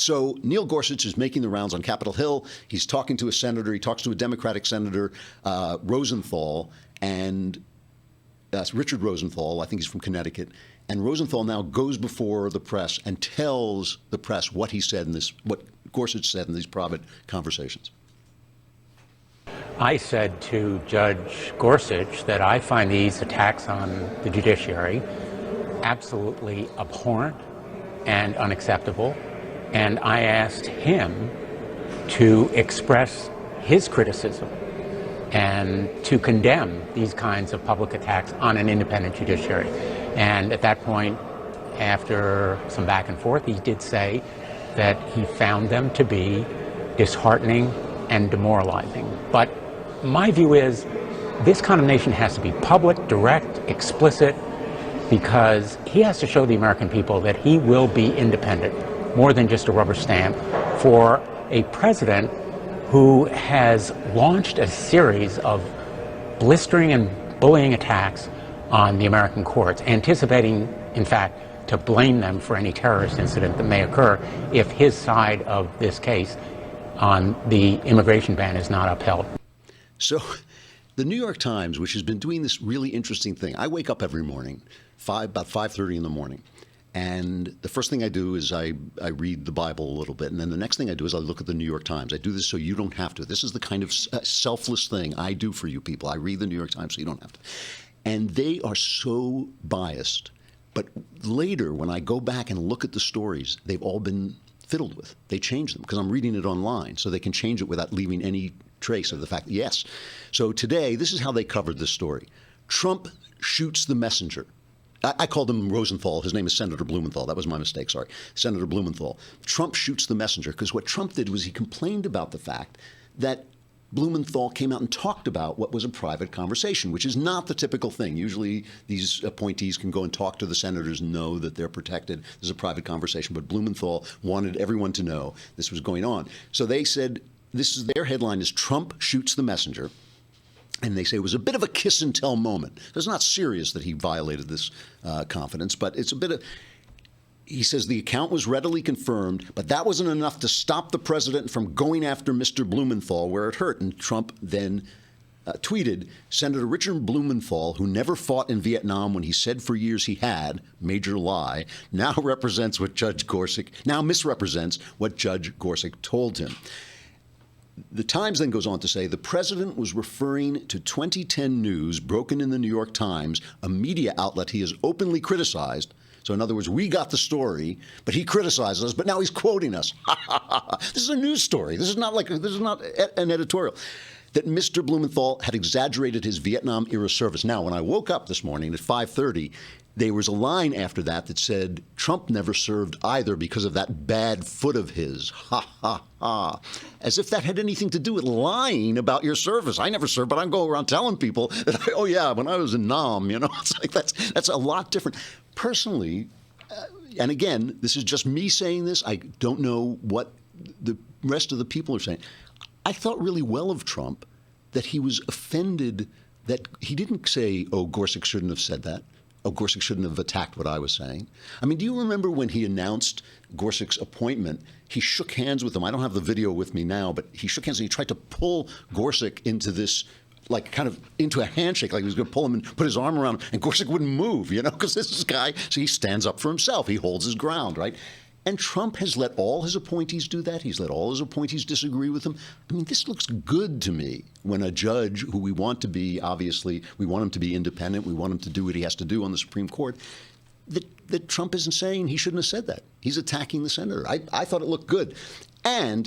So Neil Gorsuch is making the rounds on Capitol Hill. He's talking to a senator. He talks to a Democratic senator, Rosenthal, and Richard Rosenthal. I think he's from Connecticut. And Rosenthal now goes before the press and tells the press what he said in this, what Gorsuch said in these private conversations. I said to Judge Gorsuch that I find these attacks on the judiciary absolutely abhorrent and unacceptable. And I asked him to express his criticism and to condemn these kinds of public attacks on an independent judiciary. And at that point, after some back and forth, he did say that he found them to be disheartening and demoralizing. But my view is this condemnation has to be public, direct, explicit, because he has to show the American people that he will be independent, more than just a rubber stamp, for a president who has launched a series of blistering and bullying attacks on the American courts, anticipating, in fact, to blame them for any terrorist incident that may occur if his side of this case on the immigration ban is not upheld. So the New York Times, which has been doing this really interesting thing, I wake up every morning, about 5:30 in the morning, and the first thing I do is I read the Bible a little bit, and then the next thing I do is I look at the New York Times. I do this so you don't have to. This is the kind of selfless thing I do for you people. I read the New York Times so you don't have to. And they are so biased. But later, when I go back and look at the stories, they've all been fiddled with. They change them because I'm reading it online, so they can change it without leaving any trace of the fact. Yes. So today, this is how they covered this story. Trump shoots the messenger. I called him Rosenthal. His name is Senator Blumenthal. That was my mistake. Sorry. Senator Blumenthal. Trump shoots the messenger because what Trump did was he complained about the fact that Blumenthal came out and talked about what was a private conversation, which is not the typical thing. Usually these appointees can go and talk to the senators and know that they're protected. There's a private conversation. But Blumenthal wanted everyone to know this was going on. So they said, this is their headline is Trump shoots the messenger. And they say it was a bit of a kiss and tell moment. It's not serious that he violated this confidence, but it's a bit of, he says the account was readily confirmed, but that wasn't enough to stop the president from going after Mr. Blumenthal where it hurt. And Trump then tweeted, Senator Richard Blumenthal, who never fought in Vietnam when he said for years he had, major lie, now misrepresents what Judge Gorsuch told him. The Times then goes on to say the president was referring to 2010 news broken in the New York Times, a media outlet he has openly criticized. So in other words, we got the story, but he criticizes us, but now he's quoting us. This is a news story. This is not an editorial. That Mr. Blumenthal had exaggerated his Vietnam-era service. Now, when I woke up this morning at 5:30, there was a line after that said, Trump never served either because of that bad foot of his. Ha, ha, ha. As if that had anything to do with lying about your service. I never served, but I'm going around telling people that, oh, yeah, when I was in Nam, it's like that's a lot different. Personally, and again, this is just me saying this. I don't know what the rest of the people are saying. I thought really well of Trump that he was offended that he didn't say, oh, Gorsuch shouldn't have said that. Oh, Gorsuch shouldn't have attacked what I was saying. I mean, do you remember when he announced Gorsuch's appointment, he shook hands with him. I don't have the video with me now, but he shook hands and he tried to pull Gorsuch into this, like kind of into a handshake, like he was going to pull him and put his arm around him, and Gorsuch wouldn't move, because this guy, so he stands up for himself. He holds his ground, right? And Trump has let all his appointees do that. He's let all his appointees disagree with him. I mean, this looks good to me when a judge who we want to be, obviously, we want him to be independent. We want him to do what he has to do on the Supreme Court. That Trump isn't saying he shouldn't have said that. He's attacking the senator. I thought it looked good. And